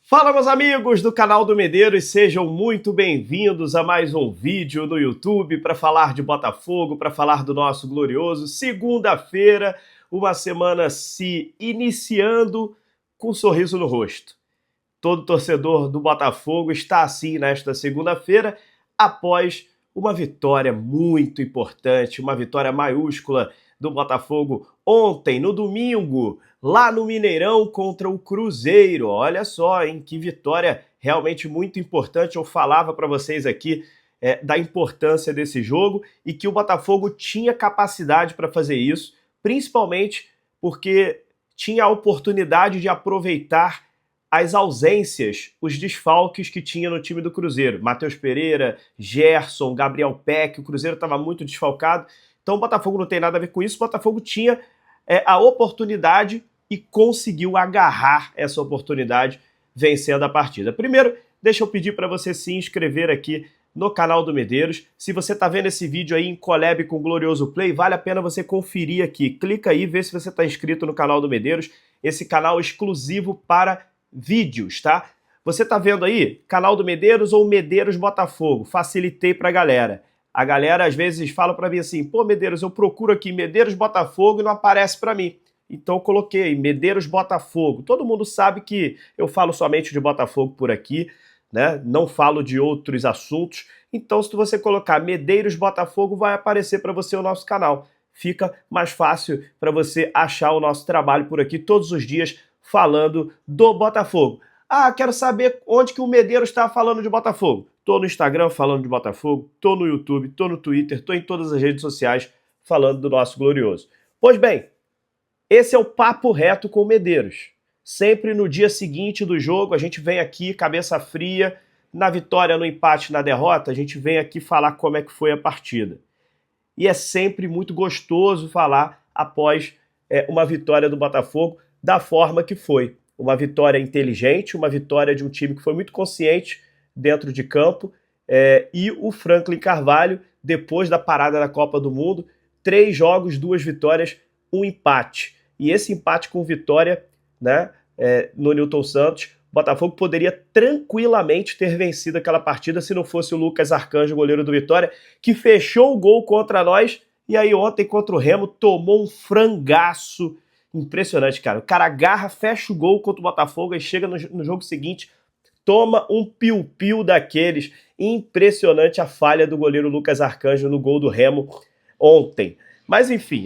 Fala, meus amigos do canal do Medeiros, sejam muito bem-vindos a mais um vídeo no YouTube para falar de Botafogo, para falar do nosso glorioso. Segunda-feira, uma semana se iniciando com um sorriso no rosto. Todo torcedor do Botafogo está assim nesta segunda-feira, após uma vitória muito importante, uma vitória maiúscula do Botafogo ontem, no domingo, lá no Mineirão contra o Cruzeiro. Olha só, hein? Que vitória realmente muito importante. Eu falava para vocês aqui da importância desse jogo e que o Botafogo tinha capacidade para fazer isso, principalmente porque tinha a oportunidade de aproveitar as ausências, os desfalques que tinha no time do Cruzeiro. Matheus Pereira, Gerson, Gabriel Peck, o Cruzeiro estava muito desfalcado. Então o Botafogo não tem nada a ver com isso, o Botafogo tinha a oportunidade e conseguiu agarrar essa oportunidade vencendo a partida. Primeiro, deixa eu pedir para você se inscrever aqui no canal do Medeiros. Se você está vendo esse vídeo aí em collab com o Glorioso Play, vale a pena você conferir aqui. Clica aí, vê se você está inscrito no canal do Medeiros, esse canal exclusivo para vídeos, tá? Você tá vendo aí, canal do Medeiros ou Medeiros Botafogo? Facilitei pra galera. A galera às vezes fala pra mim assim, pô, Medeiros, eu procuro aqui Medeiros Botafogo e não aparece pra mim. Então eu coloquei Medeiros Botafogo. Todo mundo sabe que eu falo somente de Botafogo por aqui, né? Não falo de outros assuntos. Então se você colocar Medeiros Botafogo, vai aparecer pra você o nosso canal. Fica mais fácil pra você achar o nosso trabalho por aqui todos os dias, falando do Botafogo. Ah, quero saber onde que o Medeiros está falando de Botafogo. Tô no Instagram falando de Botafogo, tô no YouTube, tô no Twitter, tô em todas as redes sociais falando do nosso glorioso. Pois bem, esse é o papo reto com o Medeiros. Sempre no dia seguinte do jogo, a gente vem aqui, cabeça fria, na vitória, no empate, na derrota, a gente vem aqui falar como é que foi a partida. E é sempre muito gostoso falar após uma vitória do Botafogo, da forma que foi. Uma vitória inteligente, uma vitória de um time que foi muito consciente dentro de campo, e o Franklin Carvalho, depois da parada da Copa do Mundo, 3 jogos, 2 vitórias, 1 empate. E esse empate com vitória, né, no Newton Santos, o Botafogo poderia tranquilamente ter vencido aquela partida se não fosse o Lucas Arcanjo, goleiro do Vitória, que fechou o gol contra nós, e aí ontem contra o Remo tomou um frangaço. Impressionante, cara. O cara agarra, fecha o gol contra o Botafogo e chega no jogo seguinte, toma um piu-piu daqueles. Impressionante a falha do goleiro Lucas Arcanjo no gol do Remo ontem. Mas enfim,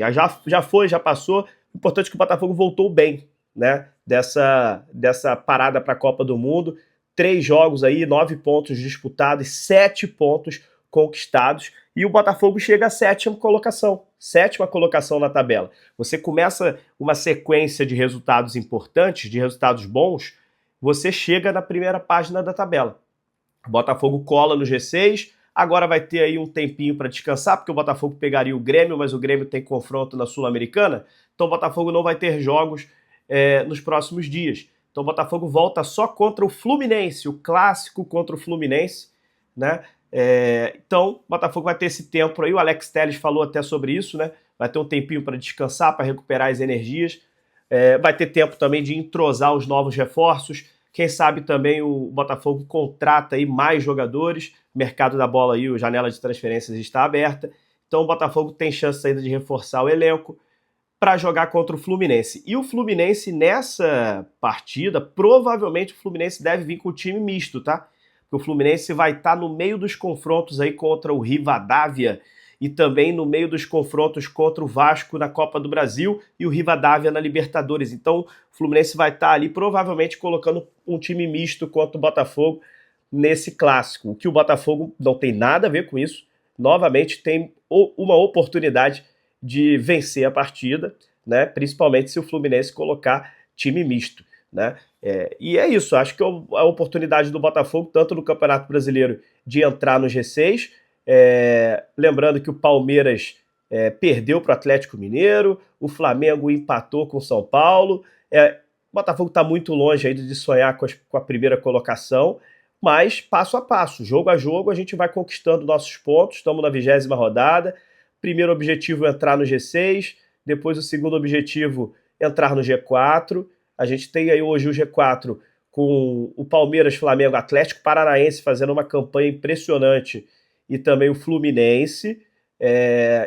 já foi, já passou. O importante é que o Botafogo voltou bem, né? Dessa parada para a Copa do Mundo. 3 jogos aí, 9 pontos disputados, 7 pontos conquistados. E o Botafogo chega à 7ª colocação. 7ª colocação na tabela. Você começa uma sequência de resultados importantes, de resultados bons, você chega na primeira página da tabela. O Botafogo cola no G6, agora vai ter aí um tempinho para descansar, porque o Botafogo pegaria o Grêmio, mas o Grêmio tem confronto na Sul-Americana, então o Botafogo não vai ter jogos nos próximos dias. Então o Botafogo volta só contra o Fluminense, o clássico contra o Fluminense, né? Então, o Botafogo vai ter esse tempo aí, o Alex Telles falou até sobre isso, né? Vai ter um tempinho para descansar, para recuperar as energias. Vai ter tempo também de entrosar os novos reforços. Quem sabe também o Botafogo contrata aí mais jogadores. O mercado da bola aí, a janela de transferências está aberta. Então o Botafogo tem chance ainda de reforçar o elenco para jogar contra o Fluminense. E o Fluminense nessa partida, provavelmente o Fluminense deve vir com o time misto, tá? O Fluminense vai estar no meio dos confrontos aí contra o Rivadavia e também no meio dos confrontos contra o Vasco na Copa do Brasil e o Rivadavia na Libertadores. Então o Fluminense vai estar ali provavelmente colocando um time misto contra o Botafogo nesse clássico. O que o Botafogo não tem nada a ver com isso. Novamente tem uma oportunidade de vencer a partida, né? Principalmente se o Fluminense colocar time misto, né? E é isso, acho que a oportunidade do Botafogo, tanto no Campeonato Brasileiro, de entrar no G6, lembrando que o Palmeiras perdeu para o Atlético Mineiro, o Flamengo empatou com o São Paulo, o Botafogo está muito longe ainda de sonhar com a primeira colocação, mas passo a passo, jogo a jogo, a gente vai conquistando nossos pontos, estamos na 20ª rodada, primeiro objetivo é entrar no G6, depois o segundo objetivo entrar no G4, a gente tem aí hoje o G4 com o Palmeiras, Flamengo, Atlético Paranaense fazendo uma campanha impressionante e também o Fluminense.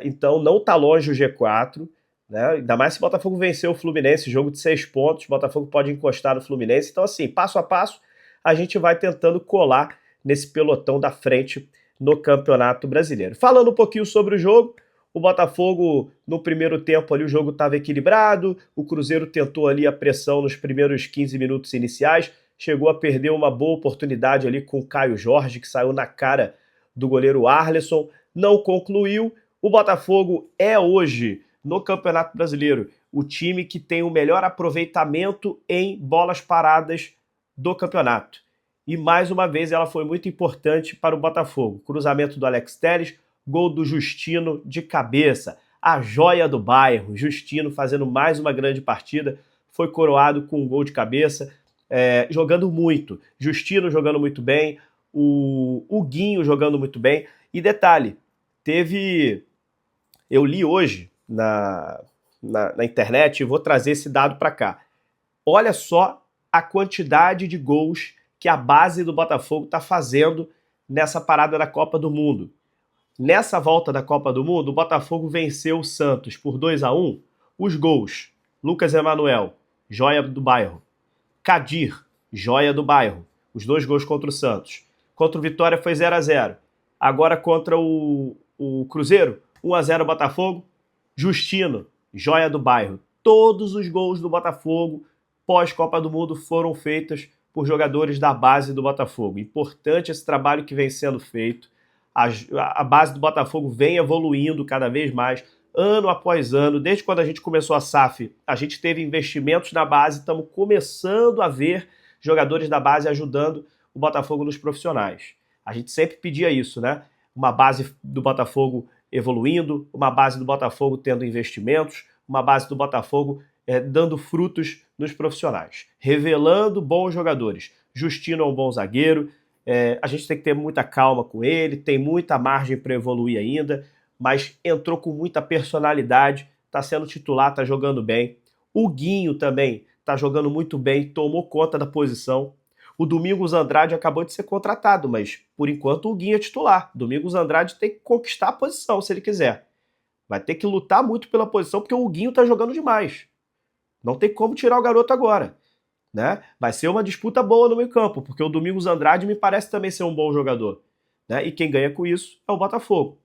Então não está longe o G4, né? Ainda mais se o Botafogo vencer o Fluminense, jogo de 6 pontos, o Botafogo pode encostar no Fluminense. Então assim, passo a passo, a gente vai tentando colar nesse pelotão da frente no Campeonato Brasileiro. Falando um pouquinho sobre o jogo, o Botafogo, no primeiro tempo ali, o jogo estava equilibrado, o Cruzeiro tentou ali a pressão nos primeiros 15 minutos iniciais, chegou a perder uma boa oportunidade ali com o Caio Jorge, que saiu na cara do goleiro Arleson, não concluiu. O Botafogo é hoje, no Campeonato Brasileiro, o time que tem o melhor aproveitamento em bolas paradas do campeonato. E mais uma vez ela foi muito importante para o Botafogo. Cruzamento do Alex Telles, gol do Justino de cabeça, a joia do bairro, Justino fazendo mais uma grande partida, foi coroado com um gol de cabeça, jogando muito, Justino jogando muito bem, o Guinho jogando muito bem, e detalhe, eu li hoje na internet, e vou trazer esse dado para cá, olha só a quantidade de gols que a base do Botafogo está fazendo nessa parada da Copa do Mundo. Nessa volta da Copa do Mundo, o Botafogo venceu o Santos por 2-1. Os gols: Lucas Emanuel, joia do bairro. Kadir, joia do bairro. Os 2 gols contra o Santos. Contra o Vitória foi 0-0. Agora contra o Cruzeiro, 1-0 Botafogo. Justino, joia do bairro. Todos os gols do Botafogo pós-Copa do Mundo foram feitos por jogadores da base do Botafogo. Importante esse trabalho que vem sendo feito. A base do Botafogo vem evoluindo cada vez mais, ano após ano. Desde quando a gente começou a SAF, a gente teve investimentos na base, estamos começando a ver jogadores da base ajudando o Botafogo nos profissionais. A gente sempre pedia isso, né? Uma base do Botafogo evoluindo, uma base do Botafogo tendo investimentos, uma base do Botafogo dando frutos nos profissionais, revelando bons jogadores. Justino é um bom zagueiro, a gente tem que ter muita calma com ele, tem muita margem para evoluir ainda, mas entrou com muita personalidade, está sendo titular, está jogando bem. O Guinho também está jogando muito bem, tomou conta da posição. O Domingos Andrade acabou de ser contratado, mas por enquanto o Guinho é titular. Domingos Andrade tem que conquistar a posição se ele quiser. Vai ter que lutar muito pela posição porque o Guinho está jogando demais. Não tem como tirar o garoto agora. Né? Vai ser uma disputa boa no meio campo, porque o Domingos Andrade me parece também ser um bom jogador. Né? E quem ganha com isso é o Botafogo.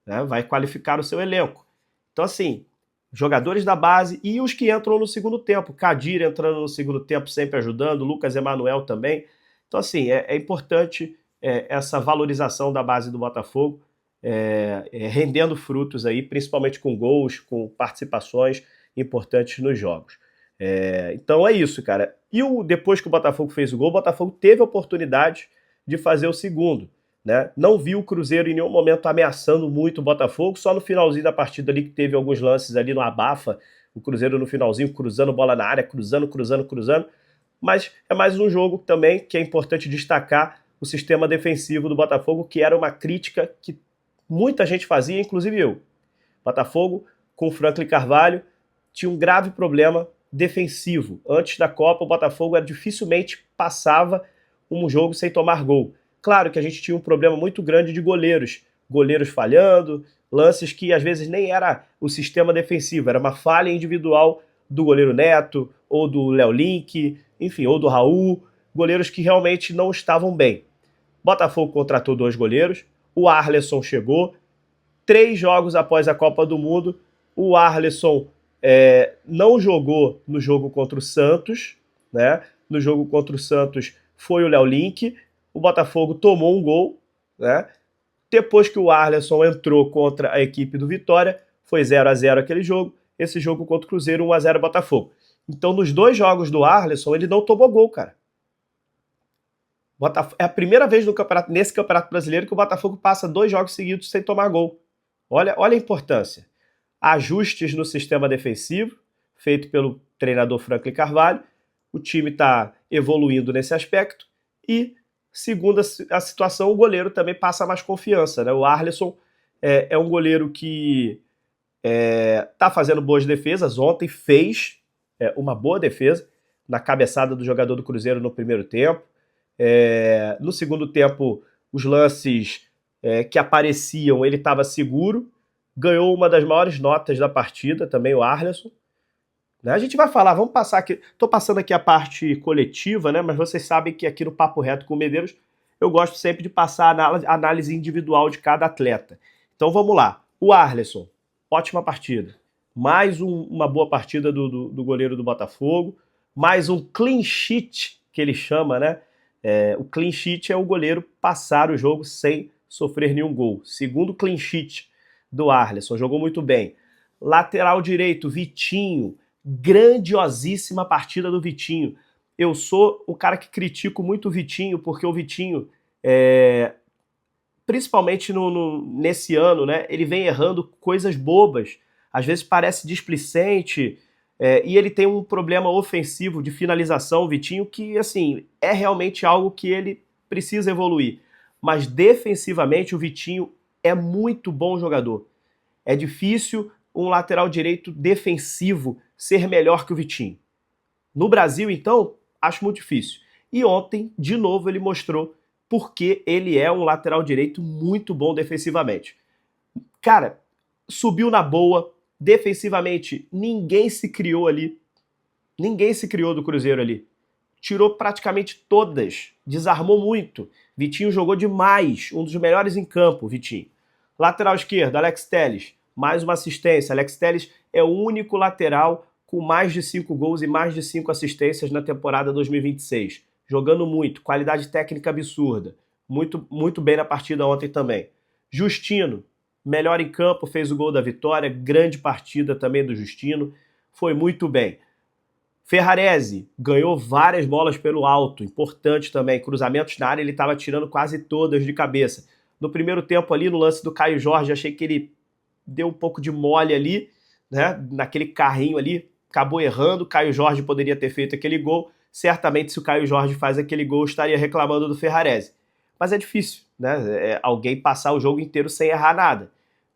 Né? Vai qualificar o seu elenco. Então, assim, jogadores da base e os que entram no segundo tempo. Kadir entrando no segundo tempo, sempre ajudando. Lucas Emanuel também. Então, assim, é importante essa valorização da base do Botafogo, rendendo frutos aí, principalmente com gols, com participações importantes nos jogos. Então é isso, cara. E depois que o Botafogo fez o gol, o Botafogo teve a oportunidade de fazer o segundo. Né? Não viu o Cruzeiro em nenhum momento ameaçando muito o Botafogo, só no finalzinho da partida ali que teve alguns lances ali no abafa, o Cruzeiro no finalzinho cruzando bola na área, cruzando. Mas é mais um jogo também que é importante destacar o sistema defensivo do Botafogo, que era uma crítica que muita gente fazia, inclusive eu. Botafogo, com o Franklin Carvalho, tinha um grave problema defensivo. Antes da Copa, o Botafogo dificilmente passava um jogo sem tomar gol. Claro que a gente tinha um problema muito grande de goleiros falhando, lances que às vezes nem era o sistema defensivo, era uma falha individual do goleiro Neto, ou do Léo Link, enfim, ou do Raul, goleiros que realmente não estavam bem. Botafogo contratou 2 goleiros, o Arleson chegou, 3 jogos após a Copa do Mundo, o Arleson não jogou no jogo contra o Santos, né? No jogo contra o Santos foi o Léo Link, o Botafogo tomou um gol, né? Depois que o Arleson entrou contra a equipe do Vitória, foi 0-0 aquele jogo, esse jogo contra o Cruzeiro, 1-0 Botafogo. Então, nos 2 jogos do Arleson, ele não tomou gol, cara. É a primeira vez nesse Campeonato Brasileiro que o Botafogo passa 2 jogos seguidos sem tomar gol. Olha a importância. Ajustes no sistema defensivo, feito pelo treinador Franklin Carvalho. O time está evoluindo nesse aspecto. E, segundo a situação, o goleiro também passa mais confiança. Né? O Arleson é um goleiro que está fazendo boas defesas. Ontem fez uma boa defesa, na cabeçada do jogador do Cruzeiro no primeiro tempo. No segundo tempo, os lances que apareciam, ele estava seguro, ganhou uma das maiores notas da partida, também o Arleson. Né? A gente vai falar, vamos passar aqui, estou passando aqui a parte coletiva, né? Mas vocês sabem que aqui no Papo Reto com o Medeiros, eu gosto sempre de passar a análise individual de cada atleta. Então vamos lá, o Arleson, ótima partida. Mais uma boa partida do goleiro do Botafogo, mais um clean sheet, que ele chama, né? O clean sheet é o goleiro passar o jogo sem sofrer nenhum gol. Segundo clean sheet do Arleson, jogou muito bem. Lateral direito, Vitinho, grandiosíssima partida do Vitinho. Eu sou o cara que critico muito o Vitinho, porque o Vitinho, principalmente nesse ano, né, ele vem errando coisas bobas, às vezes parece displicente, e ele tem um problema ofensivo de finalização, o Vitinho, que assim, é realmente algo que ele precisa evoluir. Mas defensivamente o Vitinho é muito bom jogador. É difícil um lateral direito defensivo ser melhor que o Vitinho. No Brasil, então, acho muito difícil. E ontem, de novo, ele mostrou porque ele é um lateral direito muito bom defensivamente. Cara, subiu na boa, defensivamente, ninguém se criou ali. Ninguém se criou do Cruzeiro ali. Tirou praticamente todas, desarmou muito. Vitinho jogou demais, um dos melhores em campo, Vitinho. Lateral esquerdo, Alex Telles, mais uma assistência. Alex Telles é o único lateral com mais de 5 gols e mais de 5 assistências na temporada 2026. Jogando muito, qualidade técnica absurda. Muito, muito bem na partida ontem também. Justino, melhor em campo, fez o gol da vitória. Grande partida também do Justino. Foi muito bem. Ferrarese ganhou várias bolas pelo alto, importante também. Cruzamentos na área, ele estava tirando quase todas de cabeça. No primeiro tempo ali, no lance do Caio Jorge, achei que ele deu um pouco de mole ali, né? Naquele carrinho ali, acabou errando. Caio Jorge poderia ter feito aquele gol. Certamente, se o Caio Jorge faz aquele gol, estaria reclamando do Ferrarese. Mas é difícil, né? Alguém passar o jogo inteiro sem errar nada.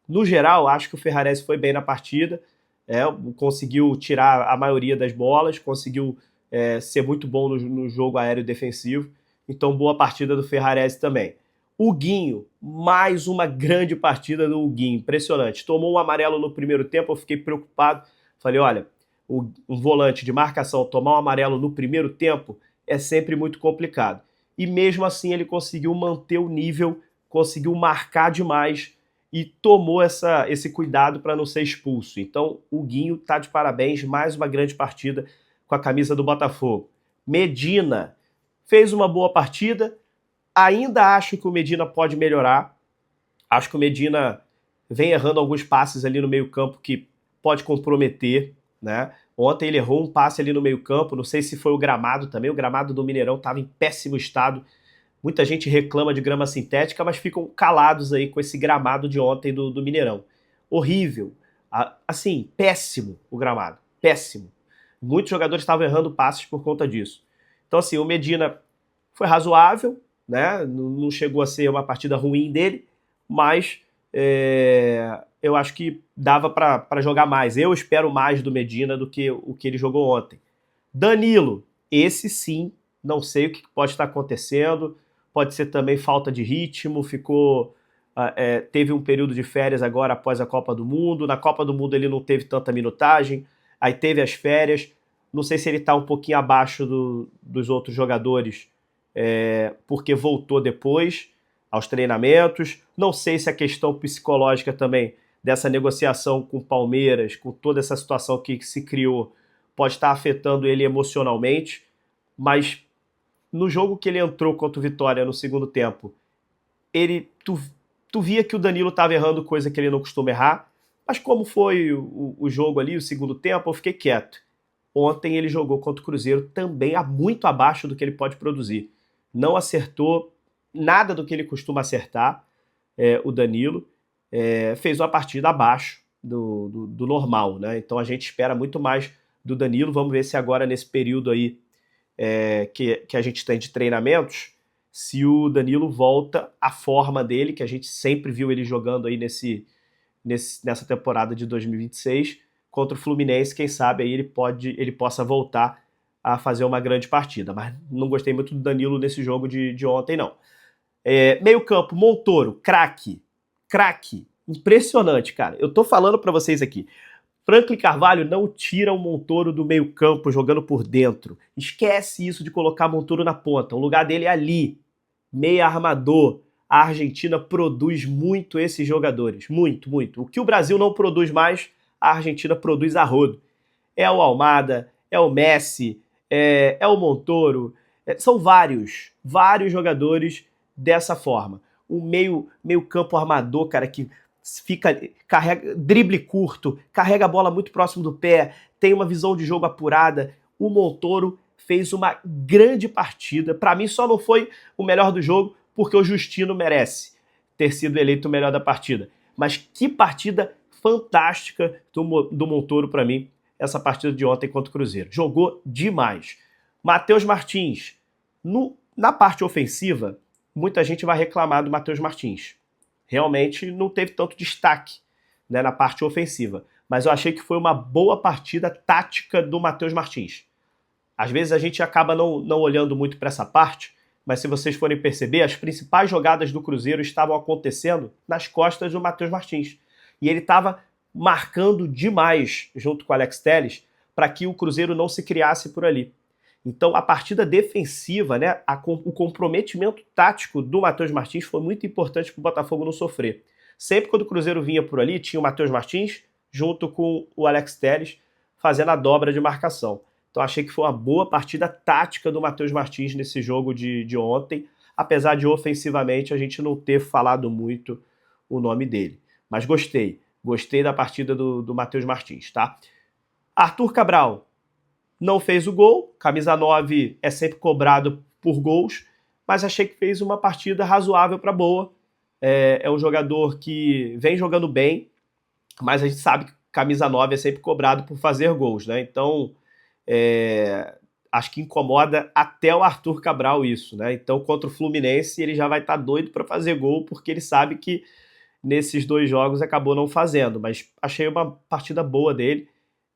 No geral, acho que o Ferrarese foi bem na partida. Conseguiu tirar a maioria das bolas, conseguiu ser muito bom no jogo aéreo defensivo. Então, boa partida do Ferrarese também. O Guinho, mais uma grande partida do Guinho, impressionante. Tomou um amarelo no primeiro tempo, eu fiquei preocupado. Falei, olha, um volante de marcação tomar um amarelo no primeiro tempo é sempre muito complicado. E mesmo assim ele conseguiu manter o nível, conseguiu marcar demais e tomou esse cuidado para não ser expulso. Então o Guinho tá de parabéns, mais uma grande partida com a camisa do Botafogo. Medina fez uma boa partida, ainda acho que o Medina pode melhorar, acho que o Medina vem errando alguns passes ali no meio campo que pode comprometer, né? Ontem ele errou um passe ali no meio campo, não sei se foi o gramado também, o gramado do Mineirão estava em péssimo estado. Muita gente reclama de grama sintética, mas ficam calados aí com esse gramado de ontem do Mineirão. Horrível. Assim, péssimo o gramado. Péssimo. Muitos jogadores estavam errando passes por conta disso. Então, assim, o Medina foi razoável, né? Não chegou a ser uma partida ruim dele, mas eu acho que dava para jogar mais. Eu espero mais do Medina do que o que ele jogou ontem. Danilo, esse sim, não sei o que pode estar acontecendo. Pode ser também falta de ritmo, teve um período de férias agora após a Copa do Mundo. Na Copa do Mundo ele não teve tanta minutagem, aí teve as férias. Não sei se ele está um pouquinho abaixo dos outros jogadores, porque voltou depois aos treinamentos. Não sei se a questão psicológica também dessa negociação com o Palmeiras, com toda essa situação que se criou, pode estar afetando ele emocionalmente, mas no jogo que ele entrou contra o Vitória no segundo tempo, tu via que o Danilo estava errando coisa que ele não costuma errar, mas como foi o jogo ali, o segundo tempo, eu fiquei quieto. Ontem ele jogou contra o Cruzeiro também muito abaixo do que ele pode produzir. Não acertou nada do que ele costuma acertar, o Danilo. Fez uma partida abaixo do normal, né? Então a gente espera muito mais do Danilo. Vamos ver se agora, nesse período aí que a gente tem de treinamentos, se o Danilo volta à forma dele, que a gente sempre viu ele jogando aí nessa temporada de 2026, contra o Fluminense. Quem sabe aí ele possa voltar a fazer uma grande partida, mas não gostei muito do Danilo nesse jogo de ontem, não. Meio campo, Montoro, craque, impressionante, cara. Eu tô falando para vocês aqui, Franklin Carvalho não tira o Montoro do meio campo jogando por dentro. Esquece isso de colocar Montoro na ponta. O lugar dele é ali, meio armador. A Argentina produz muito esses jogadores, muito. O que o Brasil não produz mais, a Argentina produz a rodo. É o Almada, é o Messi, é o Montoro, são vários jogadores dessa forma. O meio campo armador, cara, que carrega drible curto, carrega a bola muito próximo do pé, tem uma visão de jogo apurada. O Montoro fez uma grande partida. Para mim só não foi o melhor do jogo porque o Justino merece ter sido eleito o melhor da partida. Mas que partida fantástica do Montoro para mim, essa partida de ontem contra o Cruzeiro. Jogou demais. Matheus Martins, na parte ofensiva, muita gente vai reclamar do Matheus Martins. Realmente não teve tanto destaque, né, na parte ofensiva. Mas eu achei que foi uma boa partida tática do Matheus Martins. Às vezes a gente acaba não olhando muito para essa parte, mas se vocês forem perceber, as principais jogadas do Cruzeiro estavam acontecendo nas costas do Matheus Martins. E ele estava marcando demais, junto com o Alex Telles, para que o Cruzeiro não se criasse por ali. Então, a partida defensiva, né, o comprometimento tático do Matheus Martins foi muito importante para o Botafogo não sofrer. Sempre quando o Cruzeiro vinha por ali, tinha o Matheus Martins junto com o Alex Telles fazendo a dobra de marcação. Então, achei que foi uma boa partida tática do Matheus Martins nesse jogo de ontem, apesar de ofensivamente a gente não ter falado muito o nome dele. Mas gostei da partida do Matheus Martins, tá? Arthur Cabral não fez o gol, camisa 9 é sempre cobrado por gols, mas achei que fez uma partida razoável para boa. É um jogador que vem jogando bem, mas a gente sabe que camisa 9 é sempre cobrado por fazer gols, né? Então, acho que incomoda até o Arthur Cabral isso, né? Então, contra o Fluminense, ele já vai estar doido para fazer gol, porque ele sabe que nesses 2 jogos acabou não fazendo, mas achei uma partida boa dele.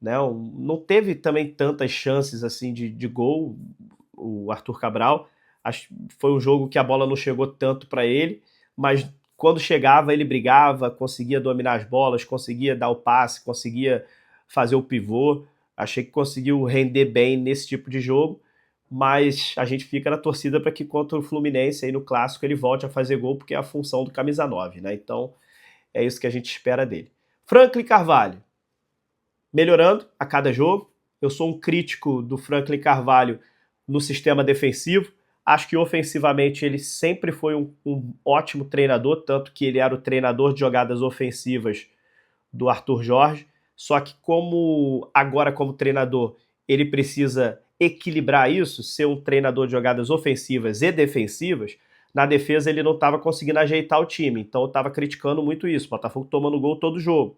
Não teve também tantas chances assim de gol, o Arthur Cabral. Foi um jogo que a bola não chegou tanto para ele, mas quando chegava ele brigava, conseguia dominar as bolas, conseguia dar o passe, conseguia fazer o pivô. Achei que conseguiu render bem nesse tipo de jogo, mas a gente fica na torcida para que contra o Fluminense, aí no Clássico, ele volte a fazer gol, porque é a função do camisa 9, né? Então é isso que a gente espera dele. Franklin Carvalho, melhorando a cada jogo. Eu sou um crítico do Franklin Carvalho no sistema defensivo. Acho que ofensivamente ele sempre foi um ótimo treinador, tanto que ele era o treinador de jogadas ofensivas do Arthur Jorge. Só que agora como treinador, ele precisa equilibrar isso, ser um treinador de jogadas ofensivas e defensivas. Na defesa ele não estava conseguindo ajeitar o time, então eu estava criticando muito isso. O Botafogo tomando gol todo jogo.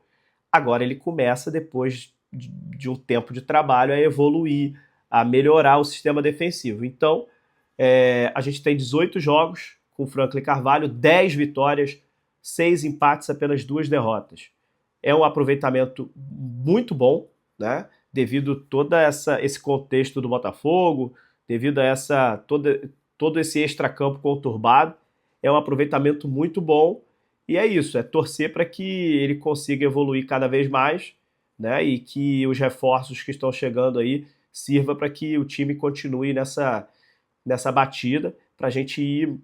Agora ele começa, depois de um tempo de trabalho, a evoluir, a melhorar o sistema defensivo. Então, a gente tem 18 jogos com o Franklin Carvalho, 10 vitórias, 6 empates, apenas 2 derrotas. É um aproveitamento muito bom, né? Devido a todo esse contexto do Botafogo, devido a todo esse extracampo conturbado. É um aproveitamento muito bom. E é isso, é torcer para que ele consiga evoluir cada vez mais, né? E que os reforços que estão chegando aí sirva para que o time continue nessa batida, para a gente ir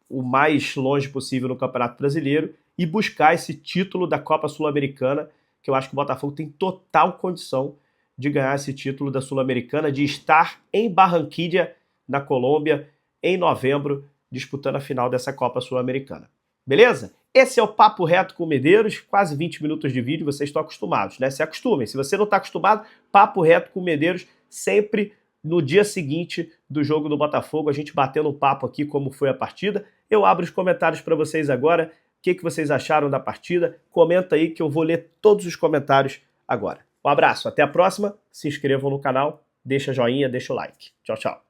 o mais longe possível no Campeonato Brasileiro e buscar esse título da Copa Sul-Americana, que eu acho que o Botafogo tem total condição de ganhar esse título da Sul-Americana, de estar em Barranquilla, na Colômbia, em novembro, disputando a final dessa Copa Sul-Americana. Beleza? Esse é o Papo Reto com Medeiros, quase 20 minutos de vídeo, vocês estão acostumados, né? Se acostumem. Se você não está acostumado, Papo Reto com Medeiros, sempre no dia seguinte do jogo do Botafogo, a gente batendo um papo aqui como foi a partida. Eu abro os comentários para vocês agora. O que vocês acharam da partida? Comenta aí que eu vou ler todos os comentários agora. Um abraço, até a próxima. Se inscrevam no canal, deixa joinha, deixa o like. Tchau, tchau.